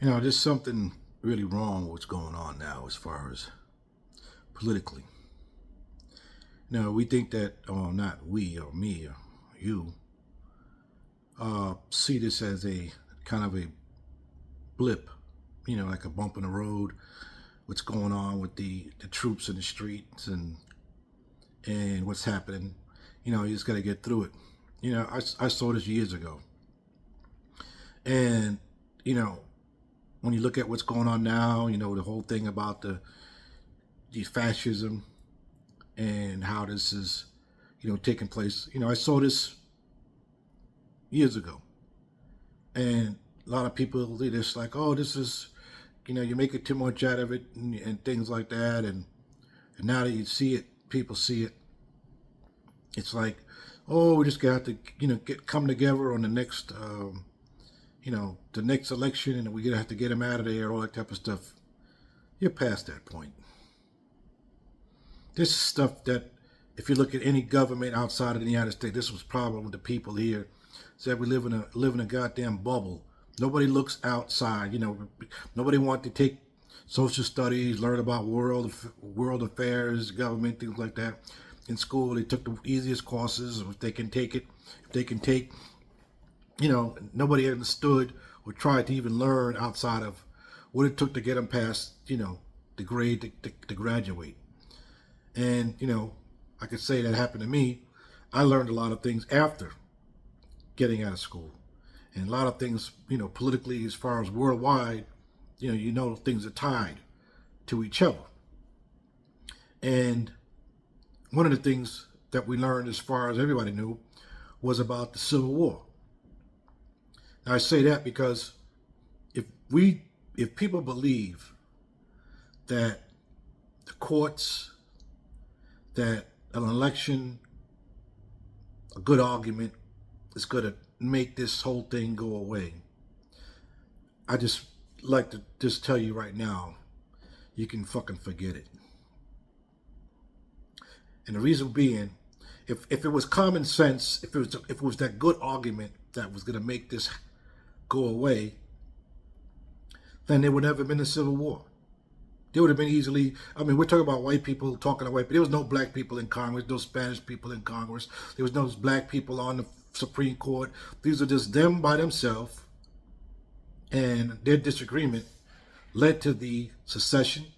There's something really wrong with what's going on now as far as politically. We think that, not we or me or you, see this as a kind of a blip, like a bump in the road. What's going on with the troops in the streets and what's happening. You just got to get through it. I saw this years ago. And, you know, when you look at what's going on now, the whole thing about the fascism and how this is, taking place. I saw this years ago, and a lot of people they just like, oh, this is, you make it too much out of it and things like that, and now that you see it, people see it. It's like, oh, we just got to, come together on the next, the next election, and we're gonna have to get them out of there, all that type of stuff. You're past that point. This is stuff that, if you look at any government outside of the United States, this was problem with the people here. Said we live in a goddamn bubble. Nobody looks outside. Nobody wants to take social studies, learn about world affairs, government, things like that. In school, they took the easiest courses. If they can take it, if they can take, nobody understood or tried to even learn outside of what it took to get them past, the grade to graduate. And, I could say that happened to me. I learned a lot of things after getting out of school. And a lot of things, politically, as far as worldwide, things are tied to each other. And one of the things that we learned, as far as everybody knew, was about the Civil War. Now, I say that because if people believe that the courts, that an election, a good argument, is going to make this whole thing go away, I just like to just tell you right now, you can fucking forget it. And the reason being, if it was common sense, if it was that good argument that was going to make this go away, then there would never have been a Civil War. There would have been easily, we're talking about white people talking to white people. There was no black people in Congress, no Spanish people in Congress. There was no black people on the Supreme Court. These are just them by themselves, and their disagreement led to the secession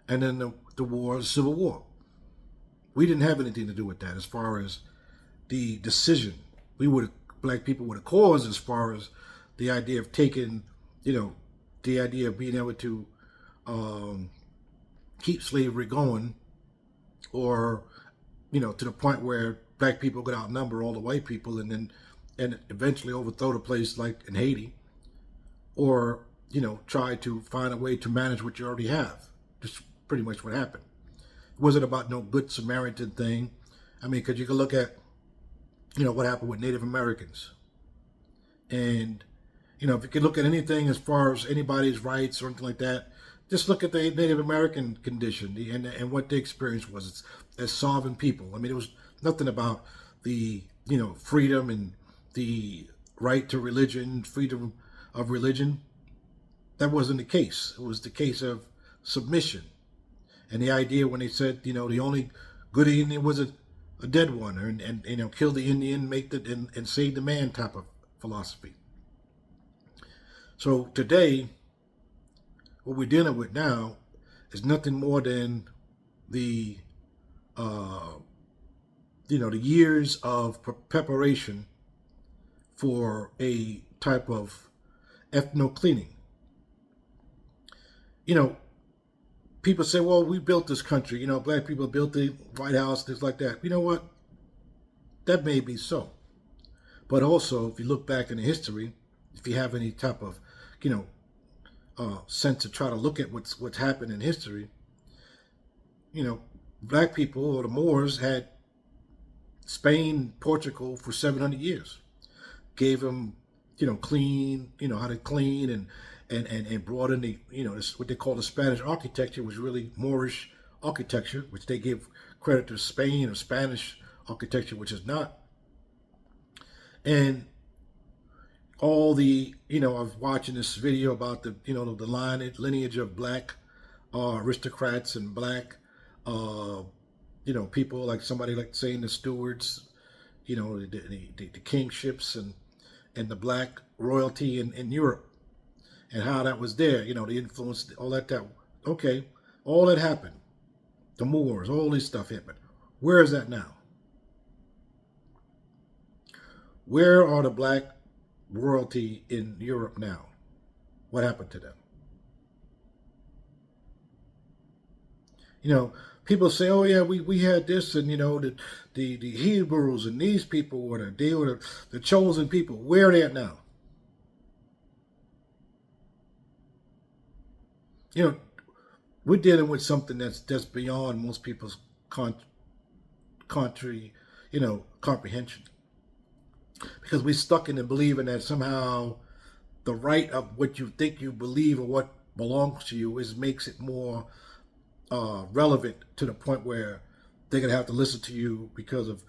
and then the war, the Civil War. We didn't have anything to do with that as far as the decision. Black people would have caused as far as the idea of taking, the idea of being able to keep slavery going, or, to the point where black people could outnumber all the white people and eventually overthrow the place like in Haiti, or, try to find a way to manage what you already have. Just pretty much what happened. It wasn't about no good Samaritan thing. Because you can look at, what happened with Native Americans. And, if you can look at anything as far as anybody's rights or anything like that, just look at the Native American condition and what the experience was. It's as solving people. It was nothing about the, freedom and the right to religion, freedom of religion. That wasn't the case. It was the case of submission. And the idea when they said, the only good Indian was a dead one, and kill the Indian, and save the man type of philosophy. So today, what we're dealing with now is nothing more than the, the years of preparation for a type of ethno cleaning. People say, well, we built this country. Black people built the White House, things like that. You know what? That may be so. But also, if you look back in the history, if you have any type of, sense to try to look at what's happened in history, black people or the Moors had Spain, Portugal for 700 years. Gave them, clean, how to clean and brought in the, this, what they call the Spanish architecture, was really Moorish architecture, which they give credit to Spain or Spanish architecture, which is not. And all the, I was watching this video about the, the lineage of black aristocrats and black, uh, people like somebody like saying the stewards, the kingships and the black royalty in Europe and how that was there, the influence, all that. Okay, all that happened. The Moors, all this stuff happened. Where is that now? Where are the black royalty in Europe now? What happened to them? People say, "Oh yeah, we had this," and the Hebrews and these people were the chosen people. Where are they at now? You know, we're dealing with something that's beyond most people's country, comprehension, because we're stuck in believing that somehow the right of what you think you believe or what belongs to you makes it more relevant to the point where they're gonna have to listen to you because of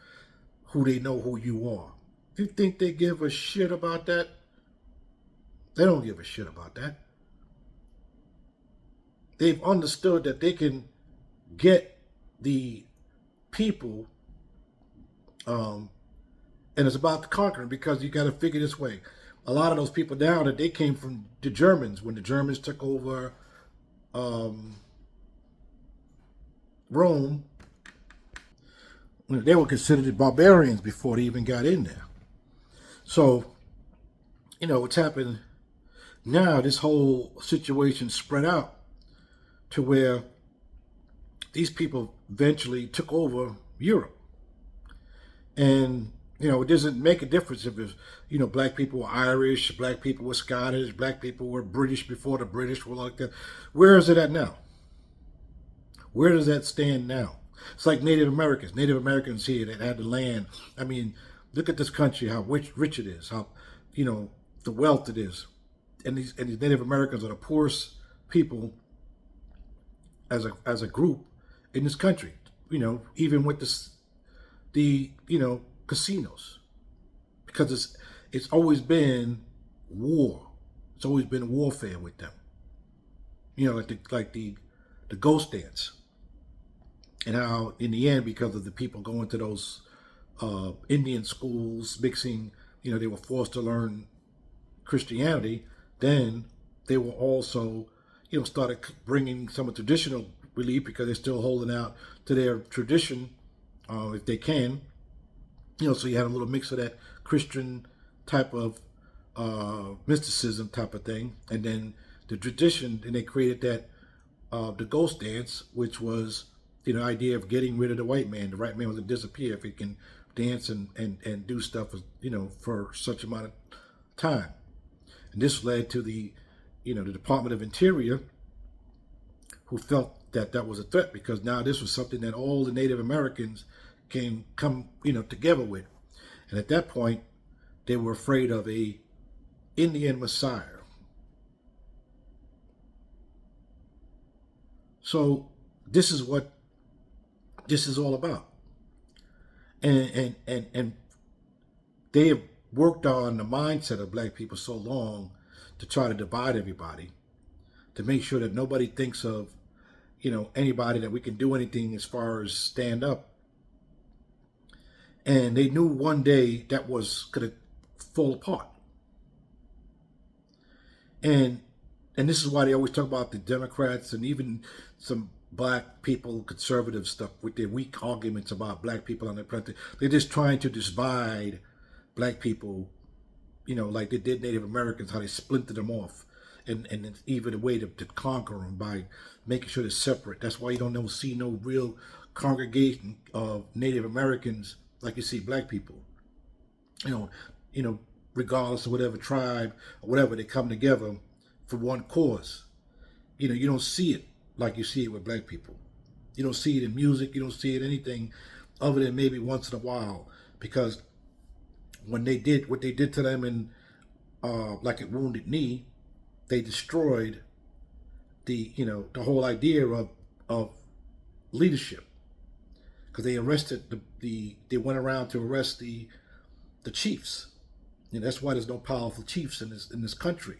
who they know who you are. You think they give a shit about that? They don't give a shit about that. They've understood that they can get the people, and it's about the conquering, because you got to figure this way. A lot of those people down that they came from the Germans when the Germans took over Rome. They were considered barbarians before they even got in there. So, what's happened now, this whole situation spread out to where these people eventually took over Europe. And, it doesn't make a difference if it's, black people were Irish, black people were Scottish, black people were British before the British were like that. Where is it at now? Where does that stand now? It's like Native Americans. Native Americans here that had the land. I mean, look at this country, how rich it is, how, the wealth it is. And these Native Americans are the poorest people as a group in this country. Even with the casinos, because it's always been war. It's always been warfare with them. Like the ghost dance, and how in the end, because of the people going to those Indian schools, mixing, they were forced to learn Christianity. Then they were also, started bringing some of the traditional belief, because they're still holding out to their tradition, if they can. So you had a little mix of that Christian type of mysticism type of thing, and then the tradition. And they created that the ghost dance, which was the idea of getting rid of the white man. The white man was to disappear if he can dance and do stuff, for such amount of time. And this led to the Department of Interior, who felt that that was a threat, because now this was something that all the Native Americans can come together with. And at that point, they were afraid of a Indian Messiah. So this is what this is all about. And they have worked on the mindset of black people so long to try to divide everybody, to make sure that nobody thinks of anybody that we can do anything as far as stand up. And they knew one day that was going to fall apart. And this is why they always talk about the Democrats and even some black people, conservative stuff, with their weak arguments about black people on the planet. They're just trying to divide black people, like they did Native Americans, how they splintered them off. And even a way to conquer them by making sure they're separate. That's why you don't see no real congregation of Native Americans like you see black people. Regardless of whatever tribe or whatever, they come together for one cause. You don't see it like you see it with black people. You don't see it in music. You don't see it in anything other than maybe once in a while, because when they did what they did to them in like at Wounded Knee, they destroyed the whole idea of leadership, because they arrested they went around to arrest the chiefs, And that's why there's no powerful chiefs in this country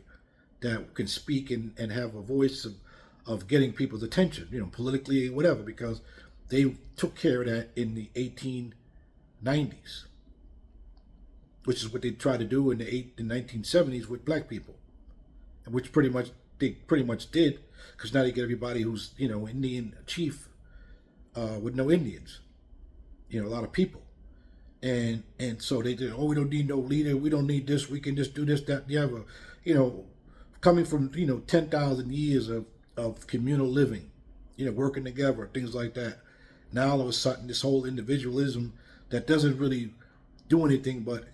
that can speak and have a voice of getting people's attention, politically, whatever, because they took care of that in the 1890s, which is what they tried to do in the 1970s with black people, and which they pretty much did, because now they get everybody who's Indian chief with no Indians, a lot of people. And so they did. Oh, we don't need no leader. We don't need this. We can just do this, that, the other. Coming from 10,000 years of communal living, working together, things like that. Now all of a sudden, this whole individualism that doesn't really do anything but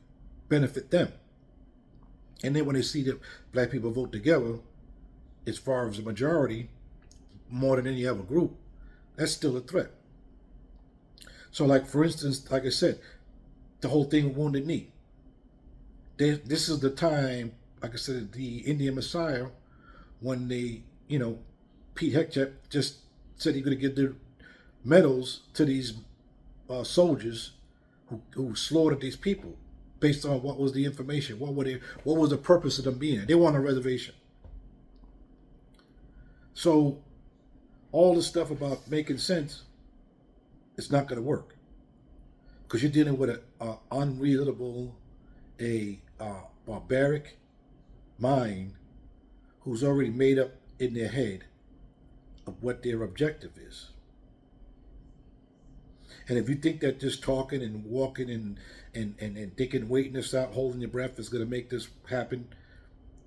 benefit them. And then when they see that black people vote together, as far as the majority, more than any other group, that's still a threat. So, like for instance, like I said, the whole thing with Wounded Knee. This is the time, like I said, the Indian Messiah, when Pete Hegseth just said he's going to give the medals to these soldiers who slaughtered these people based on what was the information, what was the purpose of them being there. They were on a reservation. So all this stuff about making sense, it's not going to work. Because you're dealing with an unreasonable, barbaric mind who's already made up in their head of what their objective is. And if you think that just talking and walking and thinking, waiting this out, holding your breath is going to make this happen,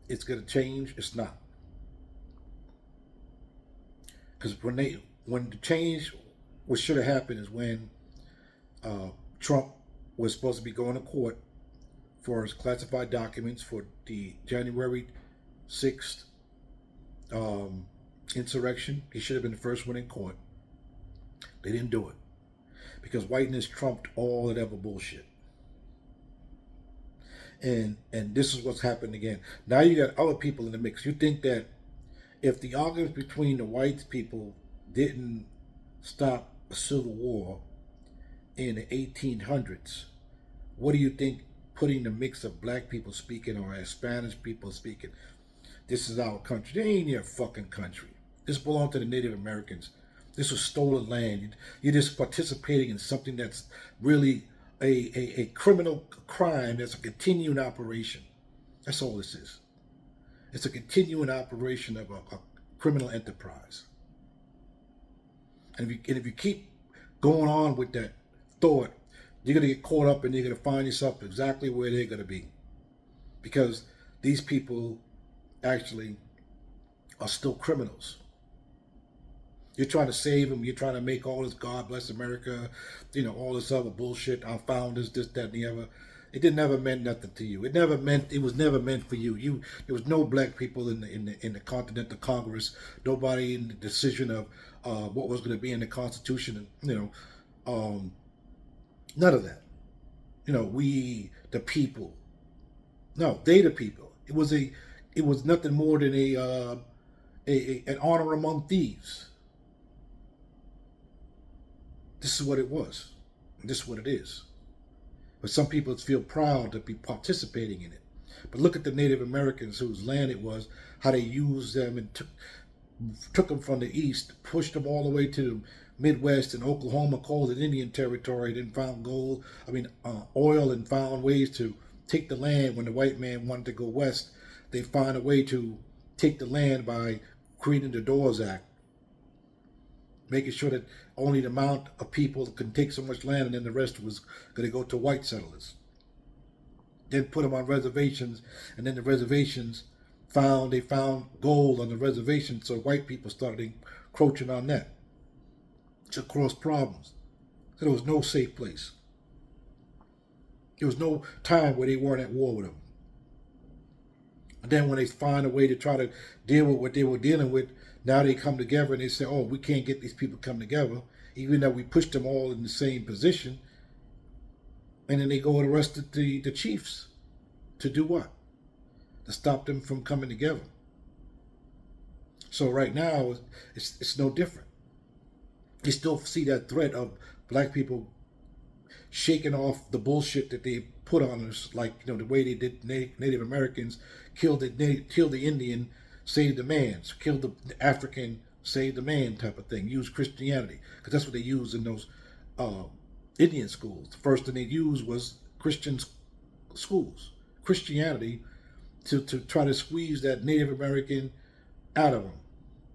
it's going to change, it's not. Because when the change, what should have happened is when Trump was supposed to be going to court for his classified documents for the January 6th insurrection. He should have been the first one in court. They didn't do it because whiteness trumped all that other bullshit. And this is what's happened again. Now you got other people in the mix. You think that if the arguments between the white people didn't stop a civil war in the 1800s, what do you think putting the mix of black people speaking or Spanish people speaking? This is our country. They ain't your fucking country. This belonged to the Native Americans. This was stolen land. You're just participating in something that's really a criminal crime that's a continuing operation. That's all this is. It's a continuing operation of a criminal enterprise. And if you keep going on with that thought, you're going to get caught up and you're going to find yourself exactly where they're going to be. Because these people actually are still criminals. You're trying to save them. You're trying to make all this God bless America, all this other bullshit, our founders, this, that, and the other. It never meant nothing to you. It was never meant for you. There was no black people in the Continental Congress. Nobody in the decision of what was going to be in the Constitution. None of that. We the people. No, they the people. It was nothing more than an honor among thieves. This is what it was. This is what it is. But some people feel proud to be participating in it. But look at the Native Americans whose land it was, how they used them and took them from the east, pushed them all the way to the Midwest and Oklahoma, called it Indian Territory, then found oil, and found ways to take the land. When the white man wanted to go west, they found a way to take the land by creating the Dawes Act, making sure that only the amount of people can take so much land and then the rest was going to go to white settlers. Then put them on reservations, and then the reservations found gold on the reservation, so white people started encroaching on that to cause problems. So there was no safe place. There was no time where they weren't at war with them. And then when they find a way to try to deal with what they were dealing with, now they come together and they say, oh, we can't get these people to come together, even though we pushed them all in the same position. And then they go and arrest the chiefs to do what? To stop them from coming together. So right now, it's no different. You still see that threat of black people shaking off the bullshit that they put on us, like, you know, the way they did Native Americans, killed the Indian, saved the man, killed the African, saved the man type of thing. Use Christianity, because that's what they used in those uh, Indian schools. The first thing they used was Christian schools, Christianity, to try to squeeze that Native American out of them.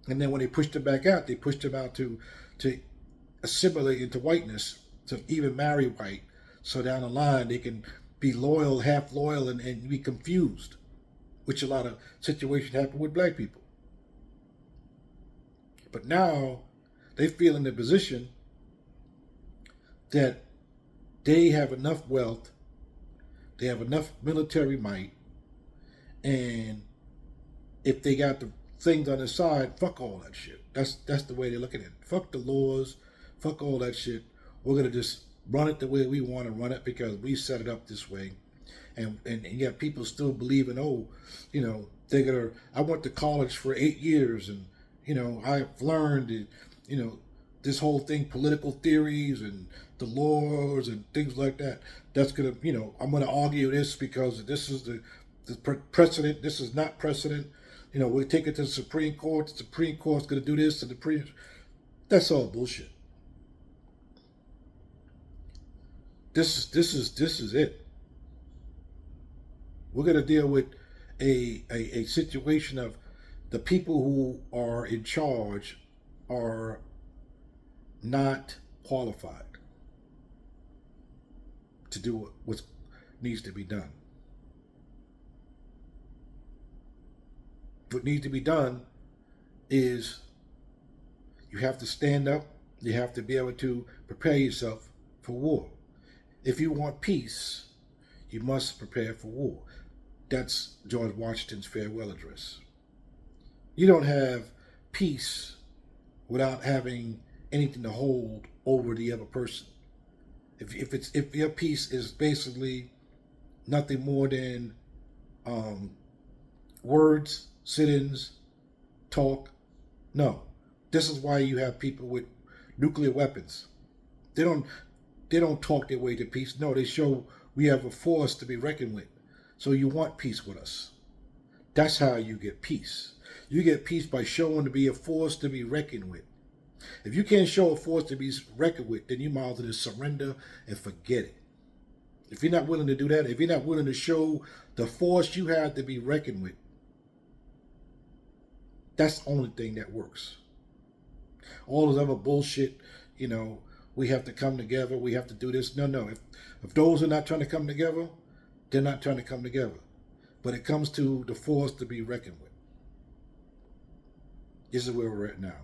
And then when they pushed them back out, they pushed them out to assimilate into whiteness, to even marry white, so down the line they can be loyal, half loyal, and be confused, which a lot of situations happen with black people. But now they feel in the position that they have enough wealth, they have enough military might, and if they got the things on the side, fuck all that shit. That's the way they're looking at it. Fuck the laws, fuck all that shit. We're gonna just run it the way we want to run it because we set it up this way. And yet people still believing, oh, you know, they're gonna. I went to college for 8 years, and you know, I've learned, you know, this whole thing, political theories and the laws and things like that. That's gonna, you know, I'm gonna argue this because this is the precedent. This is not precedent. You know, we take it to the Supreme Court. The Supreme Court's gonna do this, and that's all bullshit. This is it. We're gonna deal with a situation of the people who are in charge are not qualified to do what needs to be done. What needs to be done is you have to stand up. You have to be able to prepare yourself for war. If you want peace, you must prepare for war. That's George Washington's farewell address. You don't have peace without having anything to hold over the other person. If your peace is basically nothing more than words, sit-ins, talk, no. This is why you have people with nuclear weapons. They don't talk their way to peace. No, they show we have a force to be reckoned with. So you want peace with us. That's how you get peace. You get peace by showing to be a force to be reckoned with. If you can't show a force to be reckoned with, then you might as well just surrender and forget it. If you're not willing to do that, if you're not willing to show the force you have to be reckoned with, that's the only thing that works. All this other bullshit, you know, we have to come together, we have to do this. No. If those are not trying to come together, they're not trying to come together. But it comes to the force to be reckoned with. This is where we're at now.